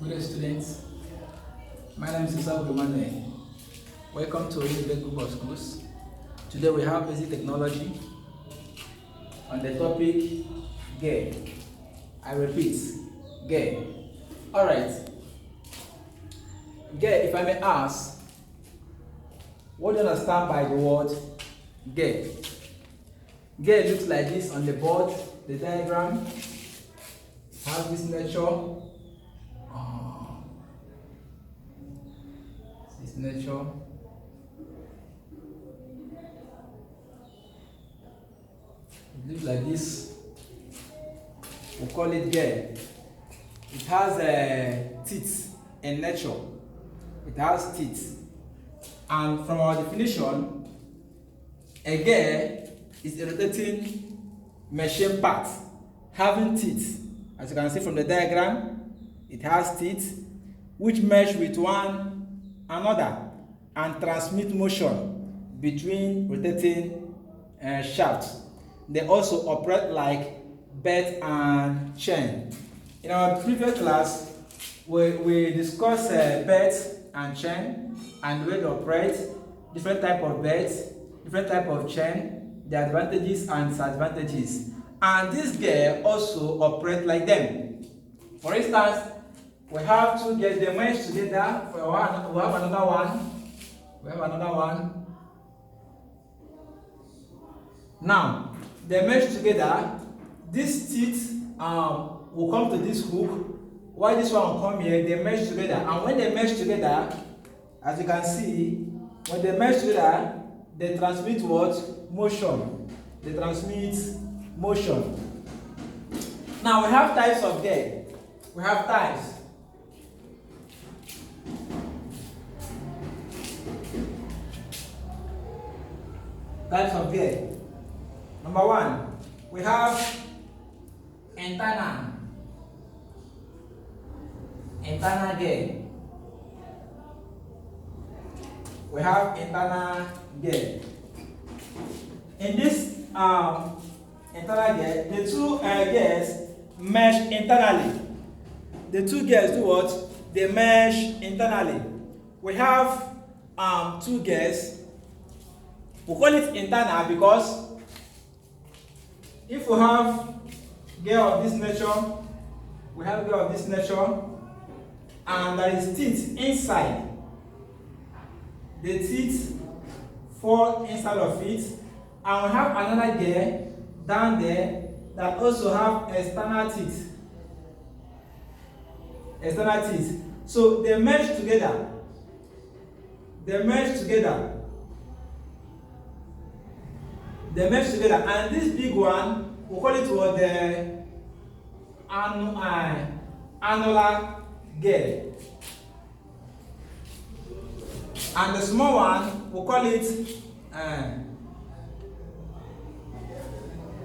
Good day, students. My name is Emmanuel. Welcome to Unibek Group of Schools. Today we have basic technology on the topic gear. I repeat, gear. Alright. Gear, if I may ask, what do you understand by the word gear? Gear looks like this on the board, the diagram. Have this nature. This nature. It looks like this. We call it gear. It has teeth in nature. It has teeth. And from our definition, a gear is a rotating machine part having teeth. As you can see from the diagram, it has teeth which mesh with one another and transmit motion between rotating shafts. They also operate like belt and chain. In our previous class, we discussed belt and chain and the way they operate, different type of belts, different type of chain, the advantages and disadvantages. And this gear also operate like them. For instance, we have two gears, they merge together. We have another one. Now, they merge together. These teeth will come to this hook, while this one will come here. They merge together. And when they merge together, as you can see, when they merge together, they transmit what? Motion. They transmit motion. Now we have types of gear. We have types. Types of gear. Number one, we have internal gear. We have internal gear. In this internal gear, the two gears mesh internally. The two gears do what? They mesh internally. We have two gears. We call it internal because if we have gear of this nature, we have gear of this nature, and there is teeth inside. The teeth fall inside of it, and we have another gear down there that also have external teeth. So they merge together. And this big one, we call it what? The annular gear. And the small one, we call it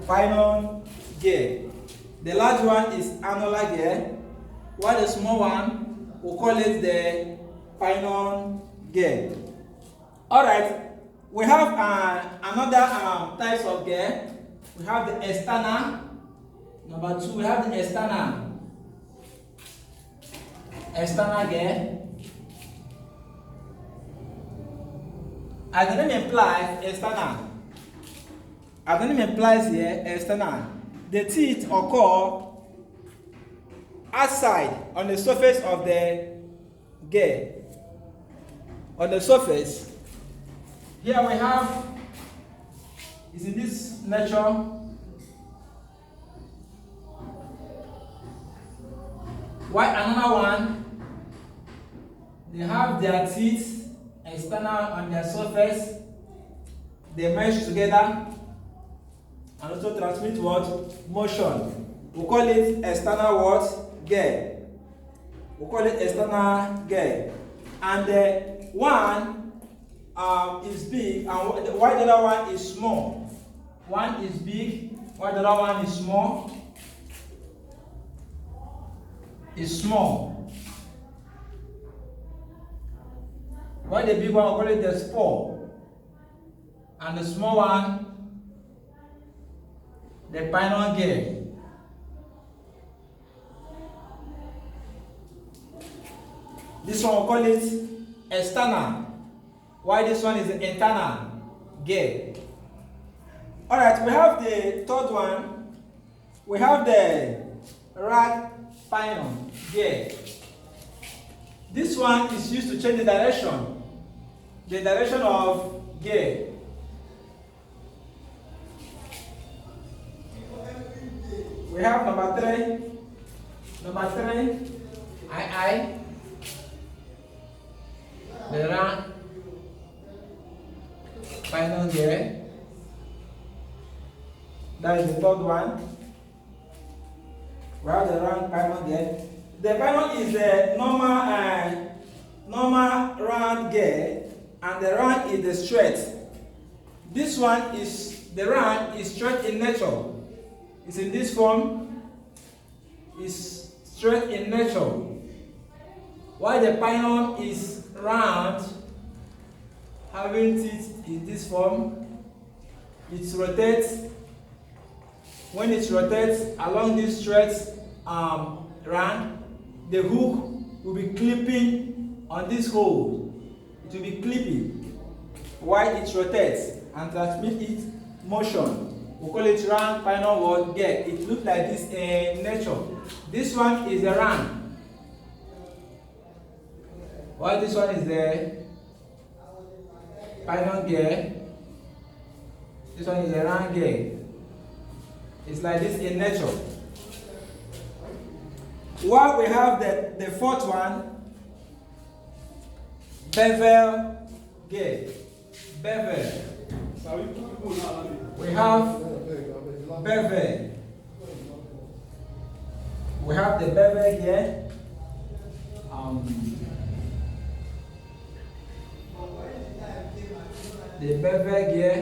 final gear. The large one is annular gear, while the small one, we call it the final gear. Alright, we have another types of gear. We have the external. Number two, we have the external gear. As the name implies, external. As the name implies here, external. The teeth occur outside on the surface of the gear. On the surface, here we have, is in this nature. While another one, they have their teeth external on their surface. They merge together and also transmit what? Motion. We call it external what? Gear. We call it external gear. And the one is big, and while the other one is small. One is big, while the other one is small. While the big one, we call it the spore, and the small one, the final gear. This one we'll call it external, while this one is the internal gear. Alright, we have the third one. We have the right pinion gear. This one is used to change the direction of gear. We have number three, I, the right pinion gear. That is the third one. We have the round pinion gear. The pinion is the normal round gear, and the round is the straight. This one is the round is straight in nature. It's in this form. It's straight in nature. While the pinion is round, having teeth in this form, it rotates. When it rotates along this straight round, the hook will be clipping on this hole. It will be clipping while it rotates and transmit its motion. We call it round pinion word gear. It looks like this in nature. This one is a round, while this one is the pinion gear. This one is a round gear. It's like this in nature. While we have the fourth one, bevel gear. Bevel. We have bevel. We have the bevel gear. The bevel gear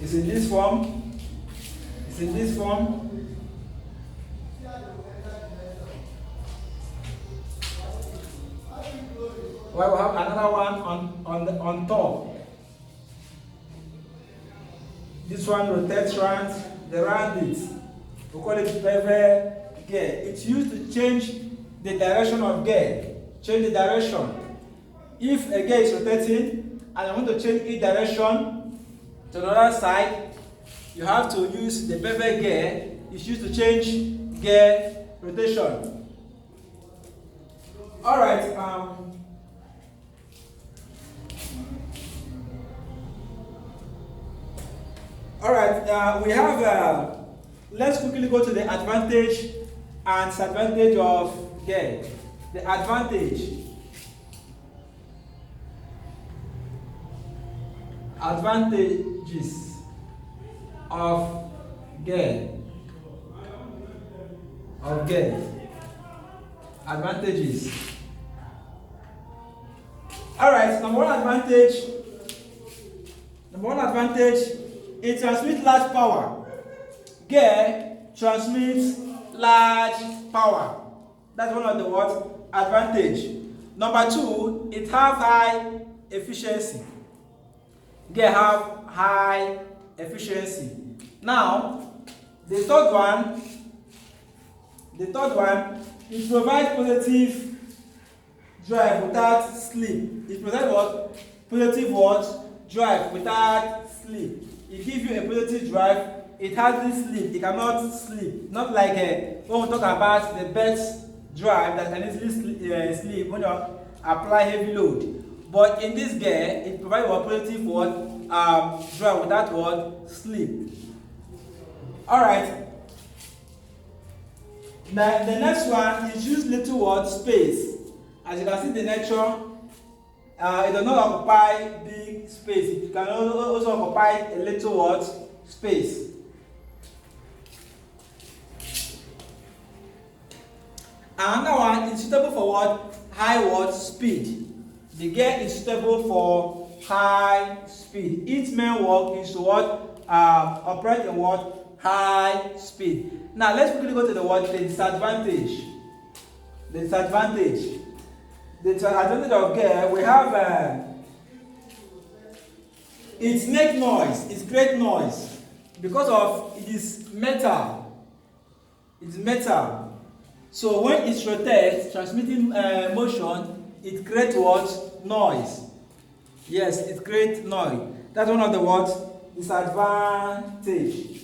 is in this form. It's in this form. Well, we have another one on top. This one rotates round the round it. We call it bevel gear. It's used to change the direction of gear. Change the direction. If a gear is rotating and I want to change its direction to another side, you have to use the bevel gear. It's used to change gear rotation. Alright, we have, let's quickly go to the advantage and disadvantage of gear. The advantages of gear. Advantages. Alright, number one advantage, it transmits large power. Gear transmits large power. That's one of the what? Advantage. Number two, it have high efficiency. Gear have high efficiency. Now, the third one, it provides positive drive without slip. It provides what? Positive what? Drive without slip. It gives you a positive drive. It hardly slip. It cannot slip. Not like when we talk about the best drive that can easily slip when you apply heavy load. But in this gear, it provides what? Positive what? Drive without what? Slip. Alright. Now the next one is use little what? Space. As you can see the nature, it does not occupy big space. It can also occupy a little what? Space. Another one is suitable for what? High what? Speed. The gear is suitable for high speed. Its main work is to what? Operate in what? High speed. Now let's quickly go to the what? The disadvantage. The disadvantage of gear, we have it makes noise. It's great noise because of it is metal. It's metal. So when it rotates, transmitting motion, it creates what? Noise. Yes, it creates noise. That's one of the what? Disadvantage.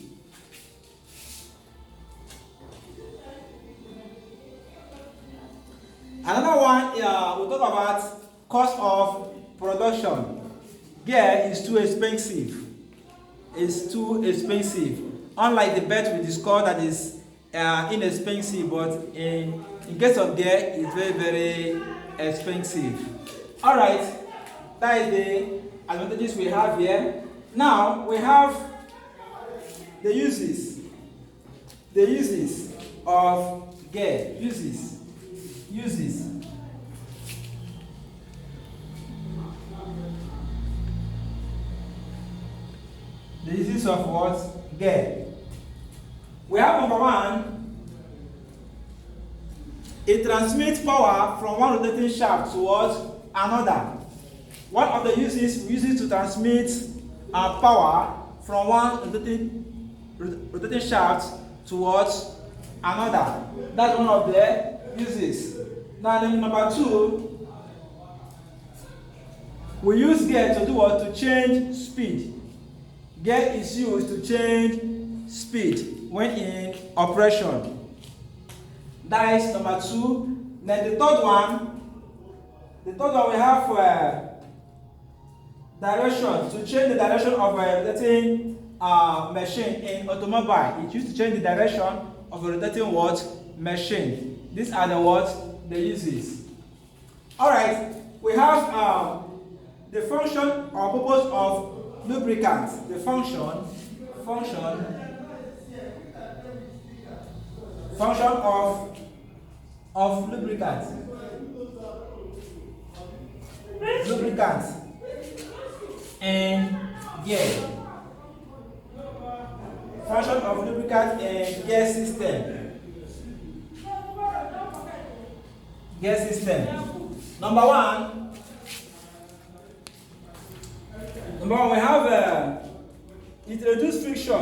Another one, we'll talk about cost of production. Gear is too expensive. It's too expensive. Unlike the belt we discussed that is inexpensive, but in case of gear, it's very, very expensive. Alright, that is the advantages we have here. Now we have the uses. The uses of gear. Uses. The uses of what? Gear. We have number one, it transmits power from one rotating shaft towards another. One of the uses we use it to transmit power from one rotating shaft towards another. That's one of the uses. Now number two, we use gear to do what? To change speed. Gear is used to change speed when in operation. That is number two. Then the third one we have direction, to change the direction of a rotating machine in automobile. It used to change the direction of a rotating what? Machine. These are the what? The uses. Alright, we have the function or purpose of lubricants. The function of lubricants. Lubricants and gear. Function of lubricant and gear system. Gear system. Number one, we have it reduces friction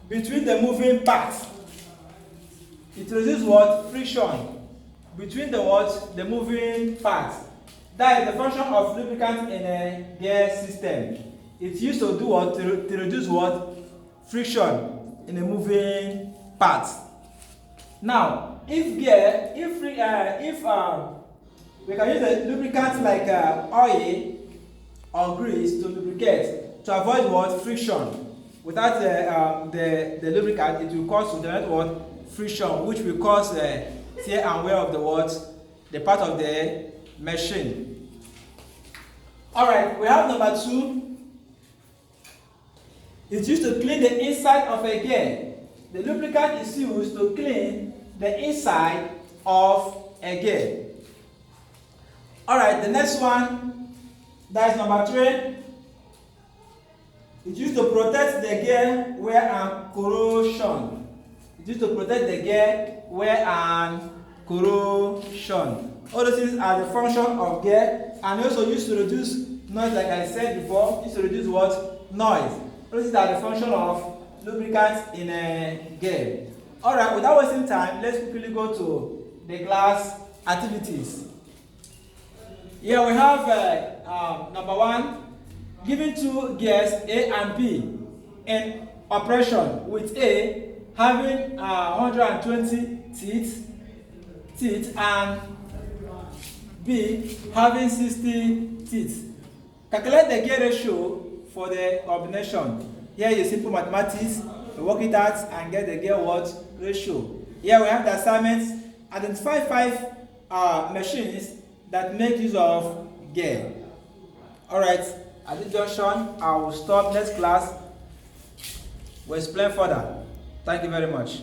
between the moving parts. It reduces what? Friction between the what? The moving parts. That is the function of lubricant in a gear system. It's used to do what? To reduce what? Friction in a moving parts. Now, if we can use a lubricant like oil or grease to lubricate to avoid what? Friction. Without the lubricant, it will cause to generate what? Friction, which will cause tear and wear of the what? The part of the machine. Alright, we have number two. It's used to clean the inside of a gear. The lubricant is used to clean the inside of a gear. Alright, the next one, that is number three. It's used to protect the gear wear and corrosion. It's used to protect the gear wear and corrosion. All those things are the function of gear, and also used to reduce noise, like I said before. Used to reduce what? Noise. All these are the function of lubricants in a gear. Alright, without wasting time, let's quickly go to the class activities. Here we have number one, giving two gears A and B in operation, with A having 120 teeth and B having 60 teeth. Calculate the gear ratio for the combination. Here is simple mathematics. We work it out and get the gear what? Ratio. Here we have the assignments. Identify 5 machines that make use of gear. Alright, at this junction, I will stop. Next class, we'll explain further. Thank you very much.